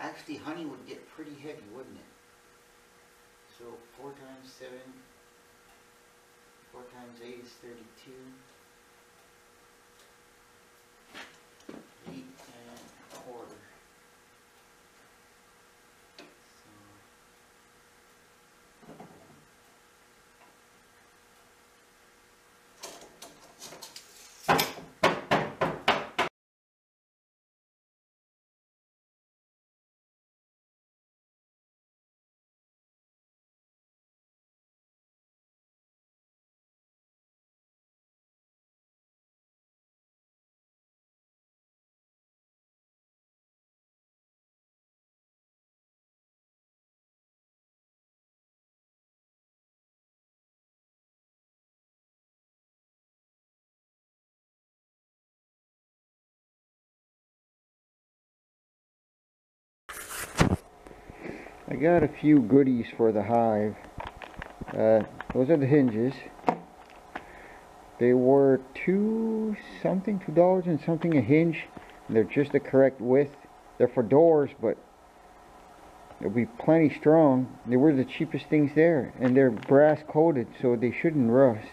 Actually, honey would get pretty heavy, wouldn't it? So 4 times 7, 4 times 8 is 32. 8 and a quarter. I got a few goodies for the hive. Those are the hinges. They were $2 and something a hinge. They're just the correct width. They're for doors, but they'll be plenty strong. They were the cheapest things there, and they're brass coated, so they shouldn't rust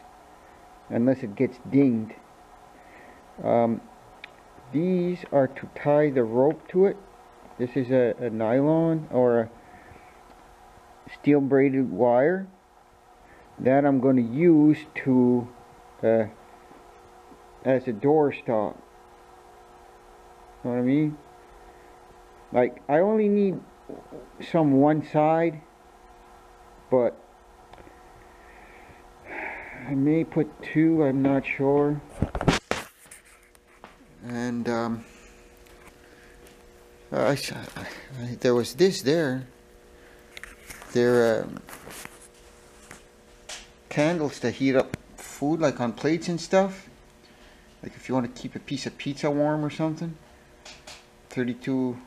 unless it gets dinged. These are to tie the rope to it. This is a nylon or a steel braided wire that I'm going to use to as a door stop. Know what I mean? Like, I only need some one side, but I may put 2, I'm not sure. And there was this there. They're candles to heat up food, like on plates and stuff. Like if you want to keep a piece of pizza warm or something. 32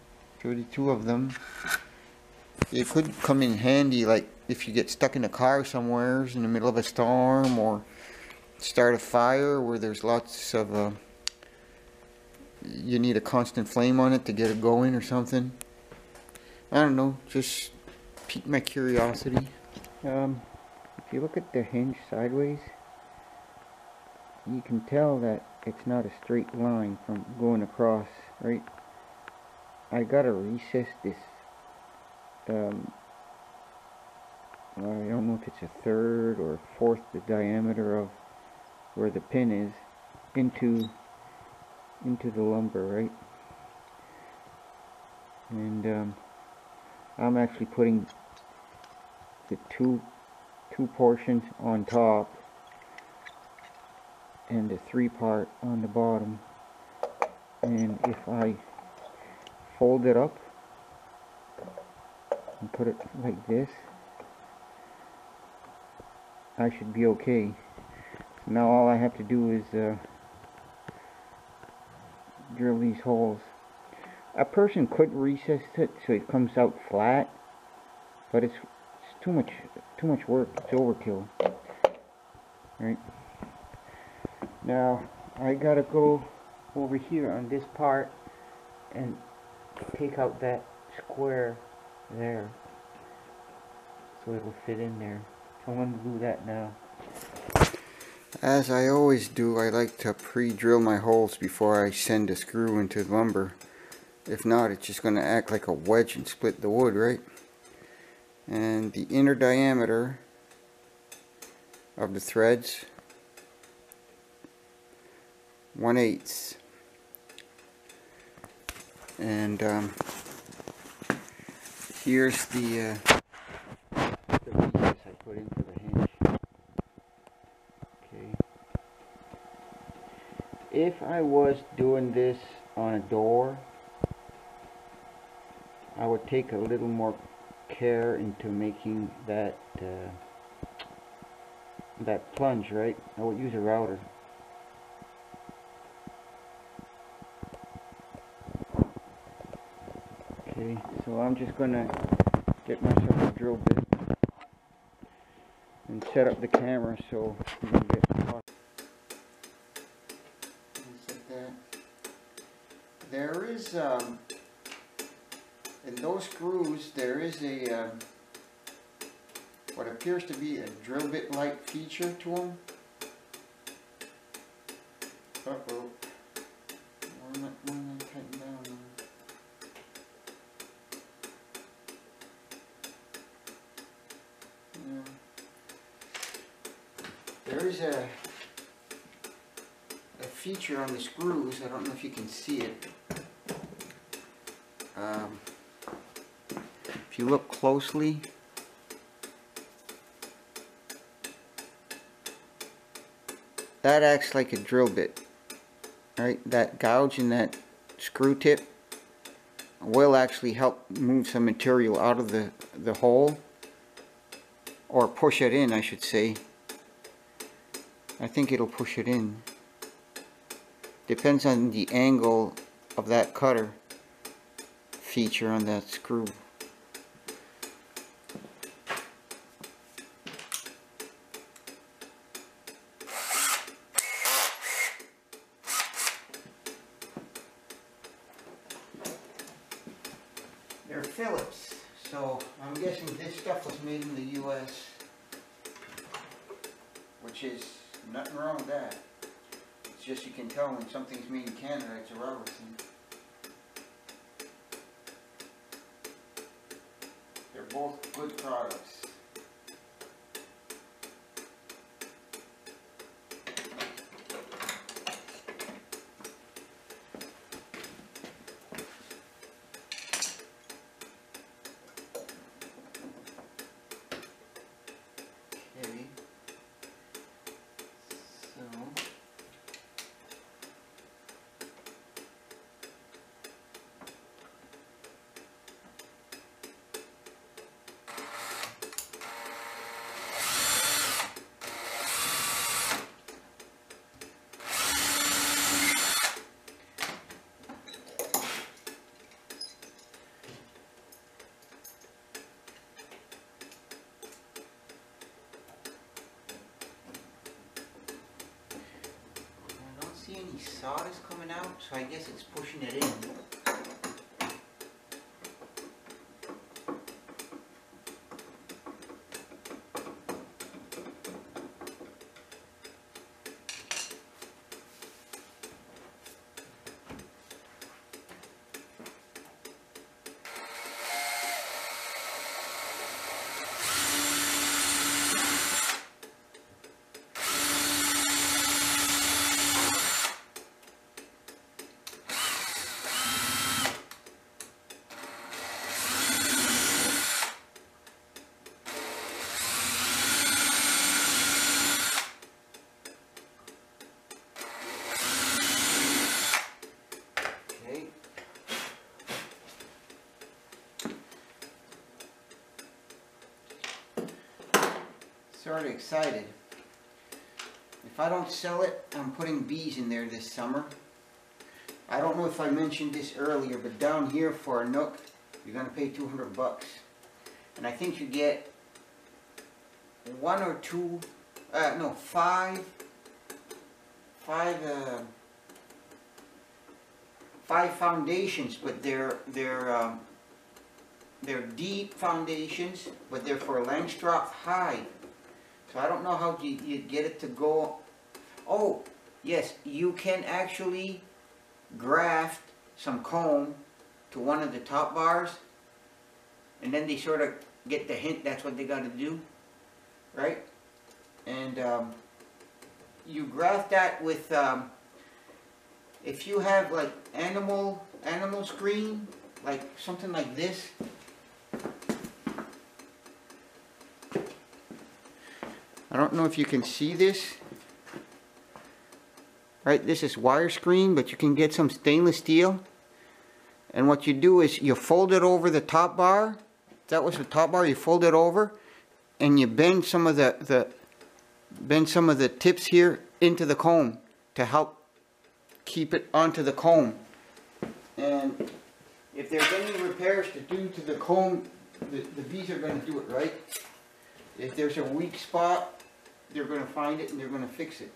of them. It could come in handy, like if you get stuck in a car somewhere in the middle of a storm, or start a fire where there's lots of you need a constant flame on it to get it going or something. I don't know, just piqued my curiosity. If you look at the hinge sideways, you can tell that it's not a straight line from going across, right? I gotta recess this, I don't know if it's a 1/3 or 1/4 the diameter of where the pin is into the lumber, right? And I'm actually putting the two portions on top and the 3-part on the bottom. And if I fold it up and put it like this, I should be okay. Now all I have to do is drill these holes. A person could recess it so it comes out flat, but it's too much work. It's overkill. Right? Now I gotta go over here on this part and take out that square there so it'll fit in there. So I'm going to do that now. As I always do, I like to pre-drill my holes before I send a screw into the lumber. If not, it's just going to act like a wedge and split the wood, right? And the inner diameter of the threads, 1/8. And here's the pieces I put into the hinge. Okay. If I was doing this on a door, I would take a little more care into making that that plunge, right? I would use a router. Okay, so I'm just gonna get myself a drill bit and set up the camera so we don't get caught. Just like that. There is in those screws there is a what appears to be a drill bit like feature to them. Uh-oh. Why not tighten down now? There is a feature on the screws. I don't know if you can see it. If you look closely, that acts like a drill bit, right? That gouge in that screw tip will actually help move some material out of the hole, or push it in, I should say. I think it'll push it in. Depends on the angle of that cutter feature on that screw. They're Phillips, so I'm guessing this stuff was made in the US, which is nothing wrong with that. It's just you can tell when something's made in Canada, it's a Robertson. They're both good products. Okay. Any sawdust coming out, so I guess it's pushing it in. Sort of excited. If I don't sell it, I'm putting bees in there this summer. I don't know if I mentioned this earlier, but down here for a Nook, you're going to pay 200 bucks. And I think you get one or two, no, five foundations, but they're deep foundations, but they're for Langstroth hide. So I don't know how you get it to go. Oh, yes, you can actually graft some comb to one of the top bars, and then they sort of get the hint that's what they got to do, right? And you graft that with if you have like animal screen, like something like this, I don't know if you can see this. Right, this is wire screen, but you can get some stainless steel. And what you do is you fold it over the top bar. That was the top bar. You fold it over, and you bend some of the tips here into the comb to help keep it onto the comb. And if there's any repairs to do to the comb, the bees are going to do it right. If there's a weak spot, they're going to find it and they're going to fix it.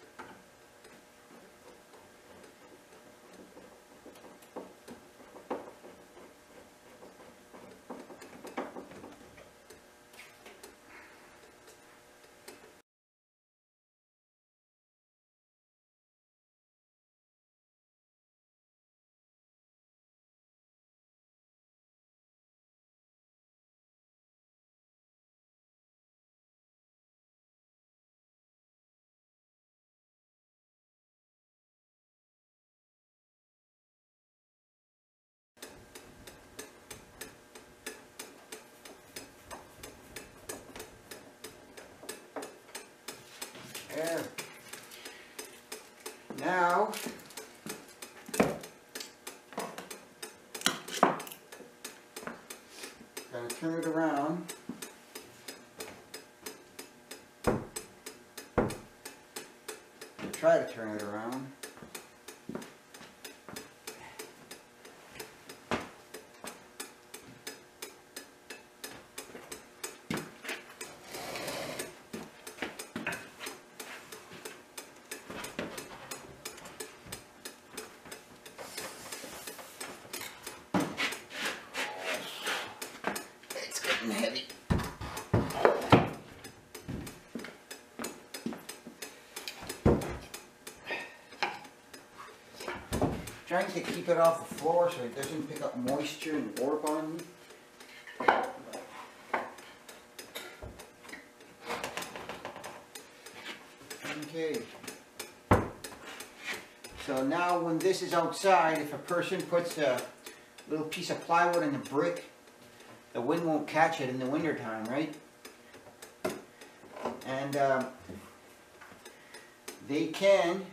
There. Now, gonna turn it around. Try to turn it around. Heavy. Trying to keep it off the floor so it doesn't pick up moisture and warp on me. Okay. So now when this is outside, if a person puts a little piece of plywood in the brick, the wind won't catch it in the winter time, right? And they can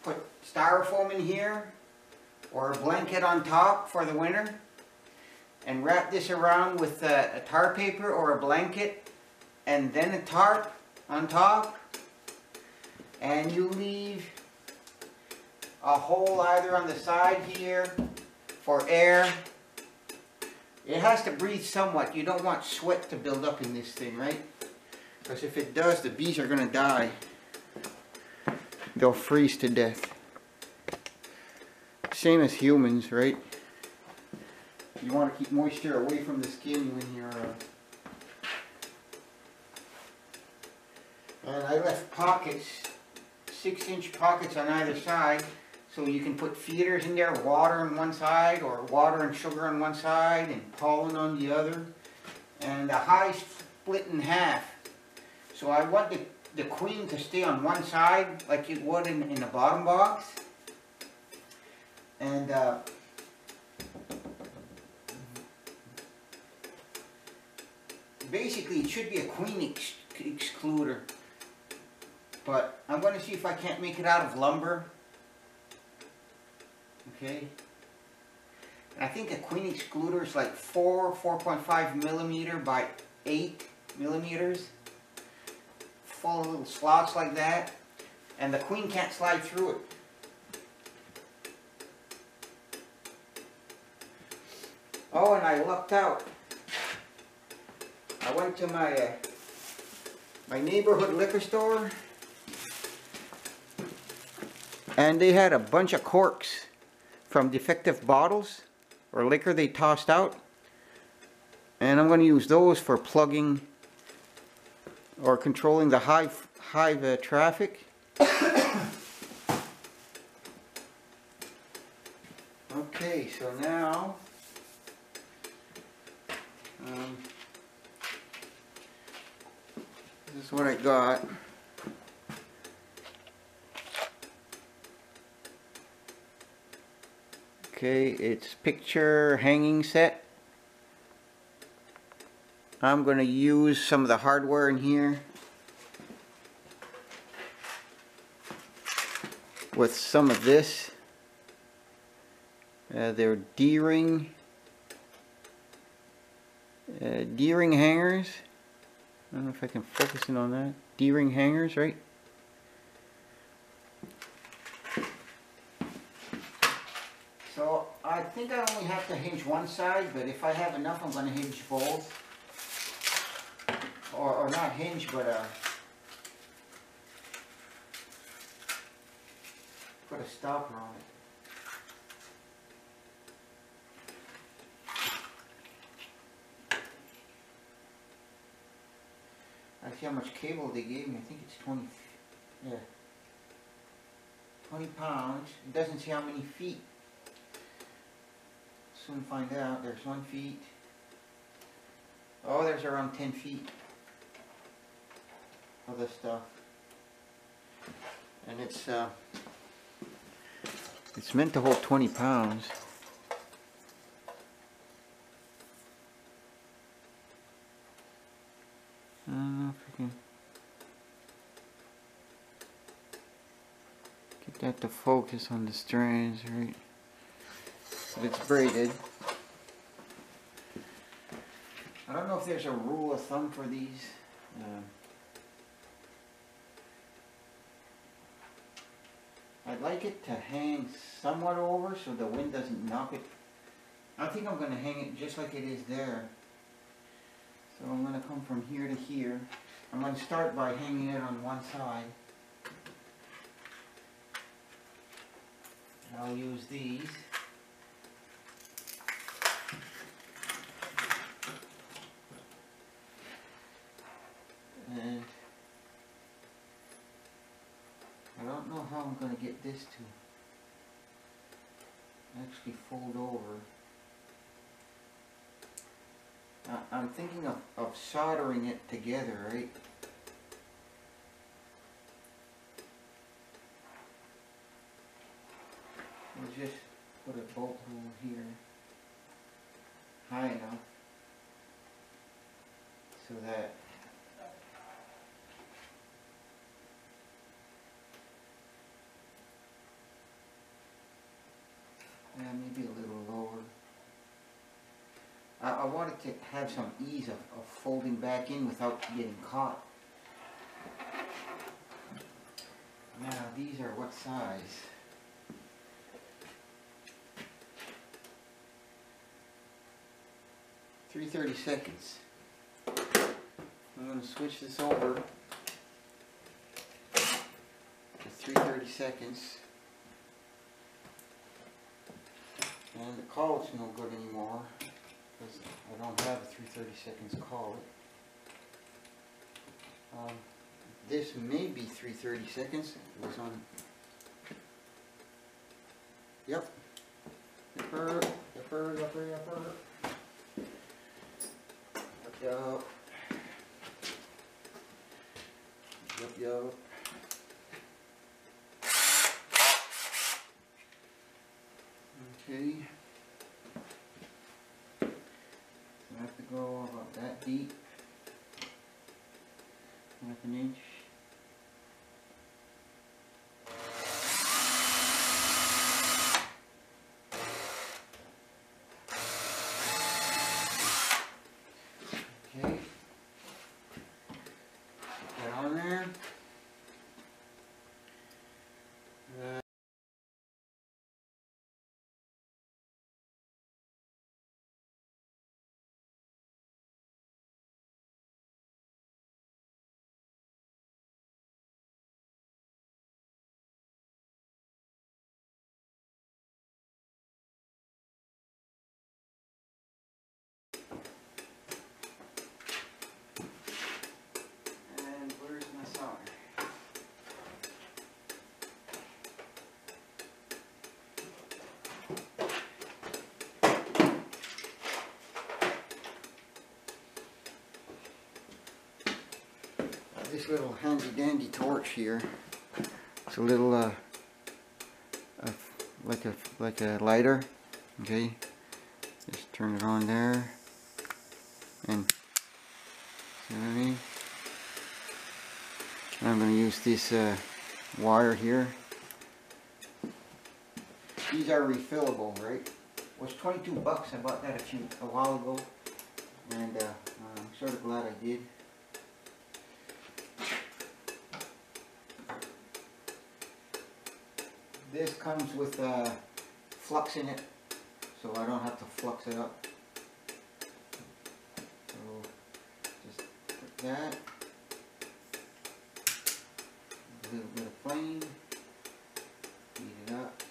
put styrofoam in here or a blanket on top for the winter and wrap this around with a tar paper or a blanket and then a tarp on top, and you leave a hole either on the side here for air. It has to breathe somewhat. You don't want sweat to build up in this thing, right? Because if it does, the bees are going to die. They'll freeze to death. Same as humans, right? You want to keep moisture away from the skin when you're... And I left pockets, 6-inch pockets on either side, so you can put feeders in there, water on one side, or water and sugar on one side, and pollen on the other. And the hive split in half. So I want the queen to stay on one side, like it would in the bottom box. And basically it should be a queen excluder. But I'm going to see if I can't make it out of lumber. Okay. And I think a queen excluder is like 4.5 millimeter by 8 millimeters. Full of little slots like that. And the queen can't slide through it. Oh, and I lucked out. I went to my neighborhood liquor store, and they had a bunch of corks from defective bottles or liquor they tossed out, and I'm going to use those for plugging or controlling the hive traffic. Okay, so now this is what I got. Okay, it's picture hanging set. I'm going to use some of the hardware in here with some of this. They're D-ring hangers. I don't know if I can focus in on that. D-ring hangers, right? So I think I only have to hinge one side, but if I have enough, I'm going to hinge both. Or not hinge, but put a stopper on it. I see how much cable they gave me. I think it's 20, yeah, 20 pounds. It doesn't say how many feet. Soon find out. There's 1 feet. Oh, there's around 10 feet of this stuff. And it's meant to hold 20 pounds. I don't know if I can get that to focus on the strands, right? But it's braided. I don't know if there's a rule of thumb for these. I'd like it to hang somewhat over so the wind doesn't knock it. I think I'm going to hang it just like it is there. So I'm going to come from here to here. I'm going to start by hanging it on one side. I'll use these. And I don't know how I'm going to get this to actually fold over. I'm thinking of soldering it together, right? We'll just put a bolt hole here, high enough, so that maybe a little lower. I wanted to have some ease of folding back in without getting caught. Now these are what size? .332. I'm going to switch this over to 3/32. And the collet's no good anymore because I don't have a 3/32 collet. This may be 3/32. It was on. Yep. Yupper. Yup. Okay. So I have to go about that deep. Half an inch. Okay. Put that on there. And where's my solder? This little handy dandy torch here. It's a little like a lighter. Okay, just turn it on there, and see what I mean? And I'm going to use this wire here. These are refillable, right? It was 22 bucks. I bought that a while ago, and I'm sort of glad I did. This comes with flux in it, so I don't have to flux it up. So just put that, a little bit of flame, heat it up.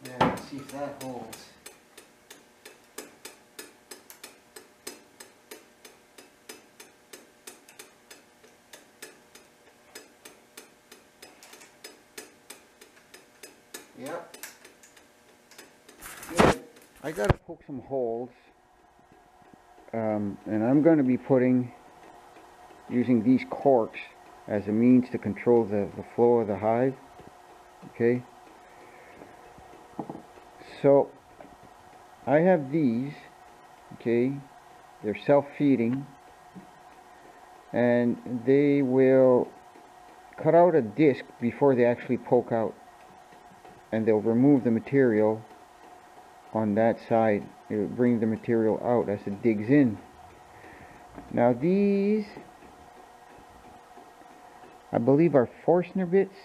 Yeah, let's see if that holds. Yep. Good. I gotta poke some holes, and I'm going to be using these corks as a means to control the flow of the hive. Okay. So I have these, okay, they're self-feeding, and they will cut out a disc before they actually poke out, and they'll remove the material on that side. It will bring the material out as it digs in. Now these, I believe, are Forstner bits.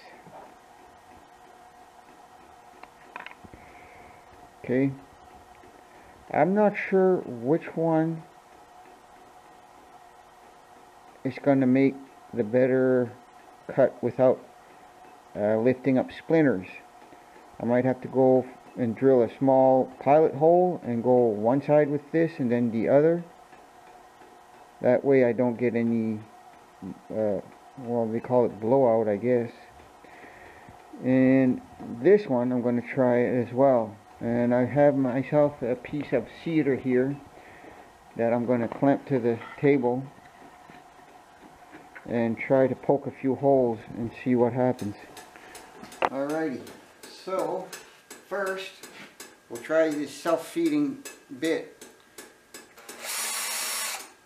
Okay, I'm not sure which one is going to make the better cut without lifting up splinters. I might have to go and drill a small pilot hole and go one side with this and then the other. That way I don't get any, well, they call it blowout, I guess. And this one I'm going to try as well. And I have myself a piece of cedar here that I'm going to clamp to the table and try to poke a few holes and see what happens. Alrighty, so first we'll try this self-feeding bit.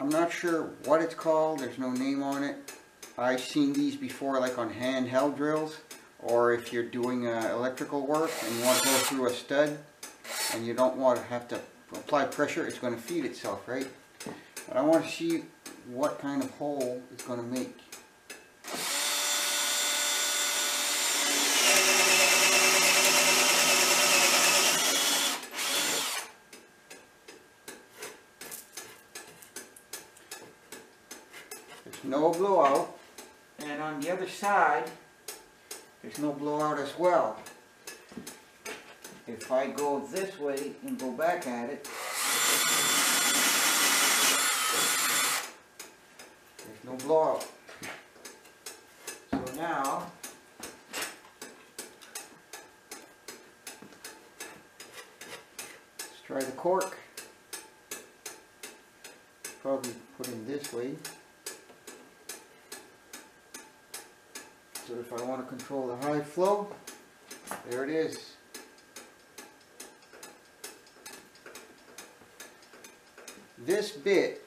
I'm not sure what it's called, there's no name on it. I've seen these before, like on handheld drills, or if you're doing electrical work and you want to go through a stud and you don't want to have to apply pressure, it's going to feed itself, right? But I want to see what kind of hole it's going to make. There's no blowout, and on the other side there's no blowout as well. If I go this way and go back at it, there's no blowout. So now let's try the cork. Probably put in this way. So if I want to control the hive flow, there it is. This bit,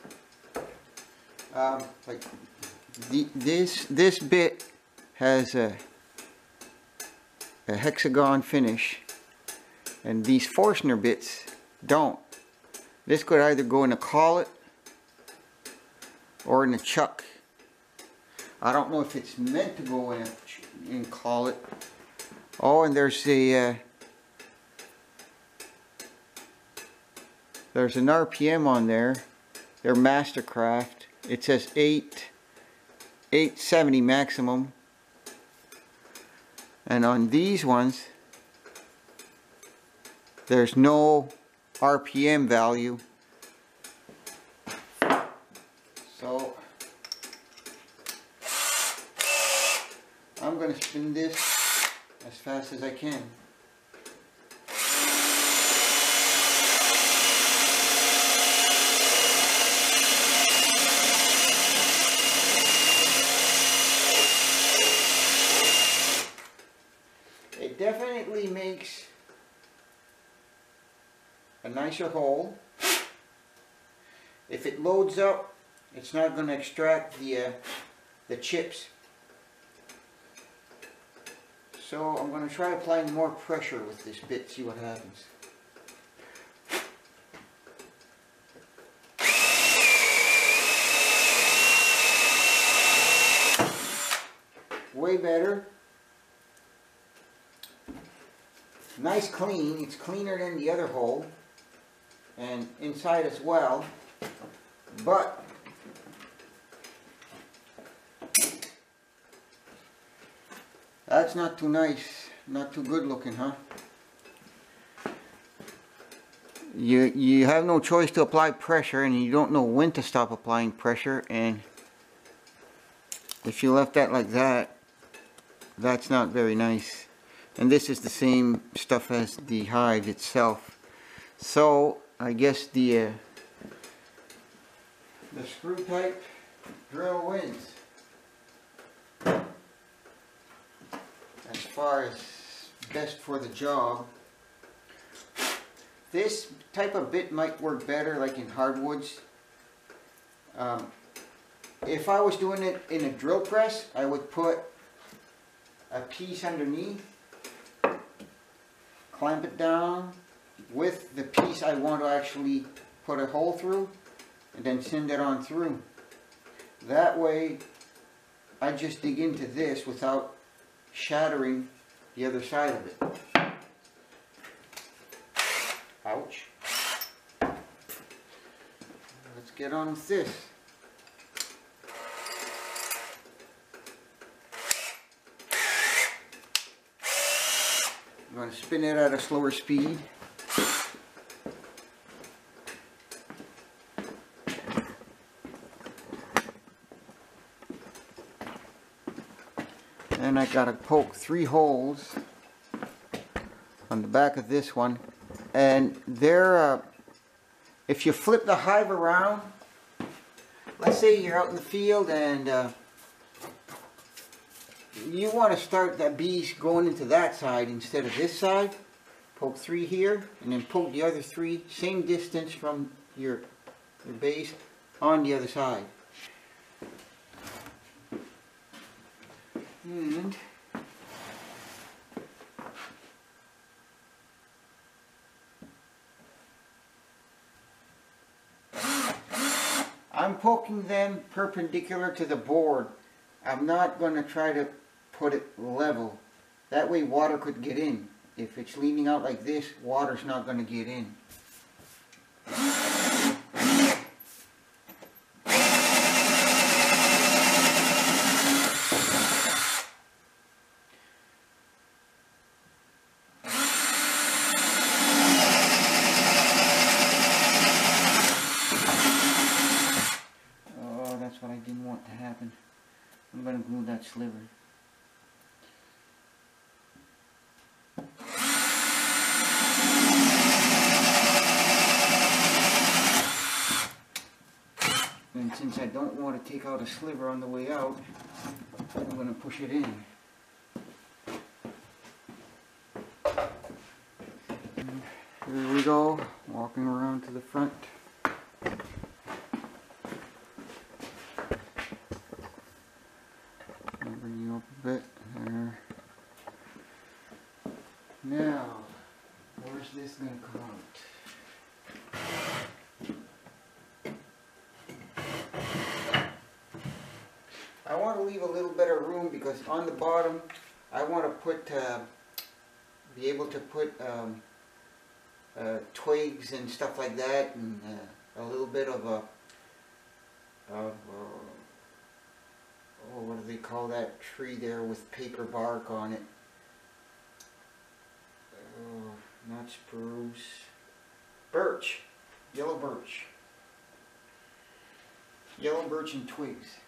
this bit has a hexagon finish, and these Forstner bits don't. This could either go in a collet or in a chuck. I don't know if it's meant to go in collet. Oh, and there's a there's an RPM on there. They're Mastercraft. It says 870 maximum. And on these ones, there's no RPM value. So I'm going to spin this as fast as I can. It definitely makes a nicer hole. If it loads up, it's not going to extract the chips. So I'm going to try applying more pressure with this bit, see what happens. Way better. Nice clean. It's cleaner than the other hole. And inside as well. But that's not too nice, not too good looking, huh? You have no choice to apply pressure, and you don't know when to stop applying pressure, and if you left that like that, that's not very nice. And this is the same stuff as the hive itself. So I guess the screw type drill wins as far as best for the job. This type of bit might work better like in hardwoods. If I was doing it in a drill press, I would put a piece underneath, clamp it down with the piece I want to actually put a hole through, and then send it on through. That way I just dig into this without shattering the other side of it. Ouch. Let's get on with this. I'm going to spin it at a slower speed. And I gotta poke 3 holes on the back of this one, and they're if you flip the hive around, let's say you're out in the field and you want to start that bees going into that side instead of this side, poke 3 here and then poke the other 3 same distance from your base on the other side. And I'm poking them perpendicular to the board. I'm not going to try to put it level. That way water could get in. If it's leaning out like this, water's not going to get in. That's what I didn't want to happen. I'm going to glue that sliver. And since I don't want to take out a sliver on the way out, I'm going to push it in. And here we go, walking around to the front. Bring you up a bit there. Now, where's this going to come out? I want to leave a little bit of room because on the bottom I want to put, be able to put twigs and stuff like that, and a little bit of oh, what do they call that tree there with paper bark on it? Oh, not spruce. Birch. Yellow birch. Yellow birch and twigs.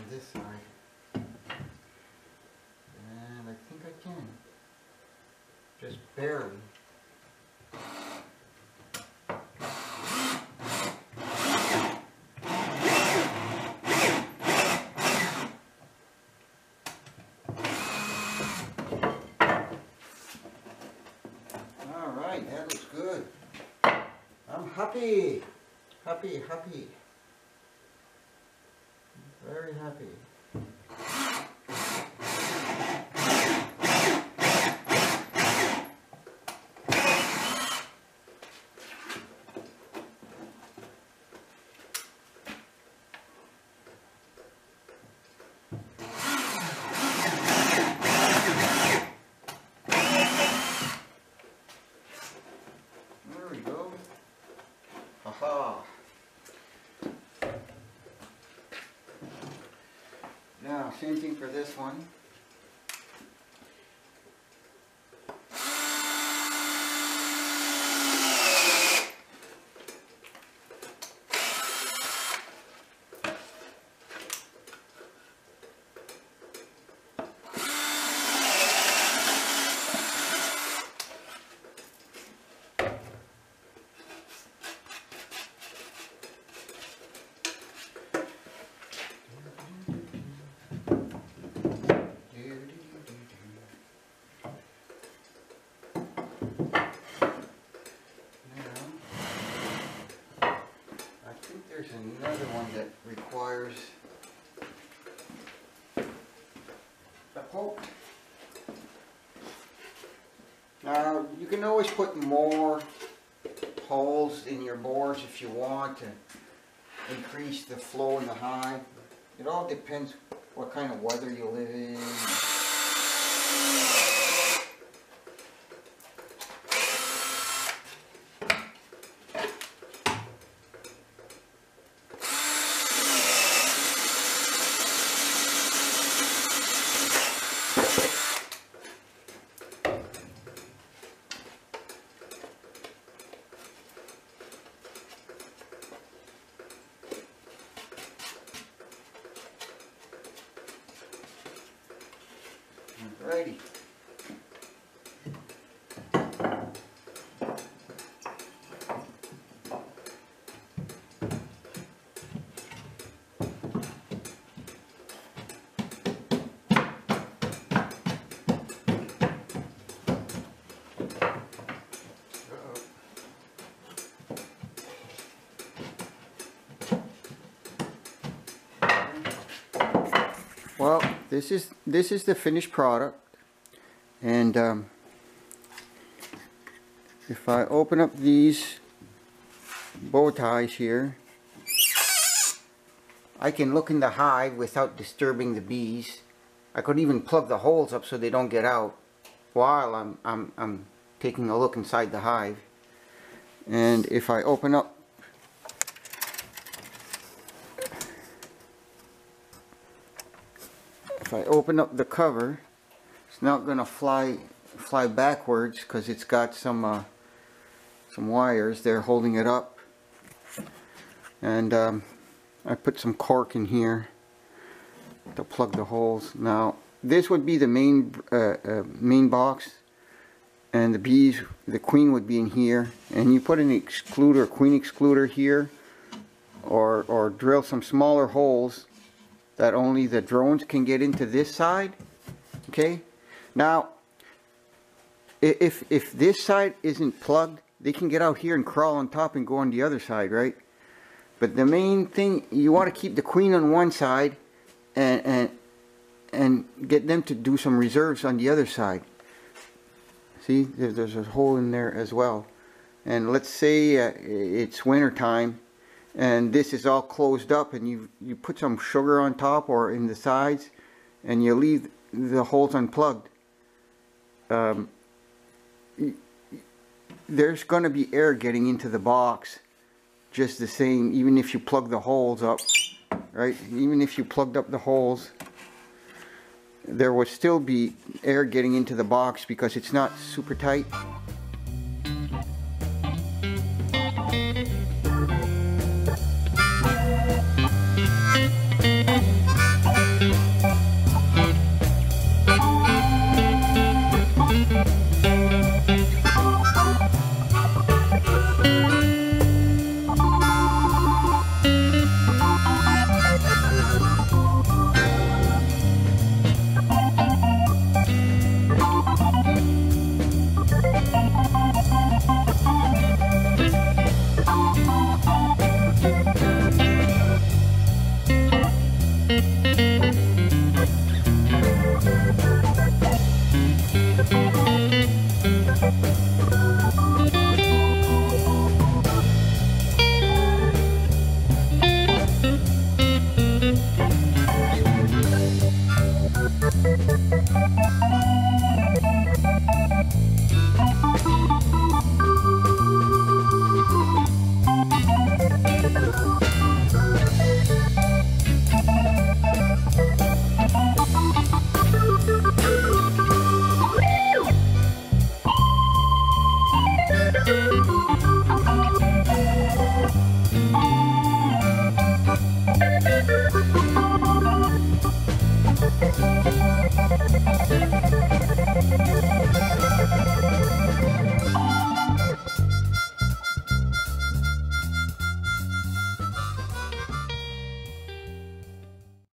this side. And I think I can. Just barely. Alright, that looks good. I'm happy. Happy, happy. Very happy. There we go. Aha. Now, same thing for this one. There's another one that requires a poke. Now you can always put more holes in your bores if you want to increase the flow in the hive. It all depends what kind of weather you live in. Alrighty. Well, this is the finished product, and if I open up these bow ties here, I can look in the hive without disturbing the bees. I could even plug the holes up so they don't get out while I'm taking a look inside the hive. And if I open up the cover, it's not going to fly backwards because it's got some wires there holding it up. And I put some cork in here to plug the holes. Now this would be the main box, and the queen would be in here, and you put an excluder, queen excluder here, or drill some smaller holes that only the drones can get into this side. Okay, now if this side isn't plugged, they can get out here and crawl on top and go on the other side, right? But the main thing, you want to keep the queen on one side and get them to do some reserves on the other side. See, there's a hole in there as well. And let's say it's winter time and this is all closed up, and you put some sugar on top or in the sides, and you leave the holes unplugged. There's going to be air getting into the box just the same, even if you plug the holes up, right? Even if you plugged up the holes, there would still be air getting into the box because it's not super tight. bye.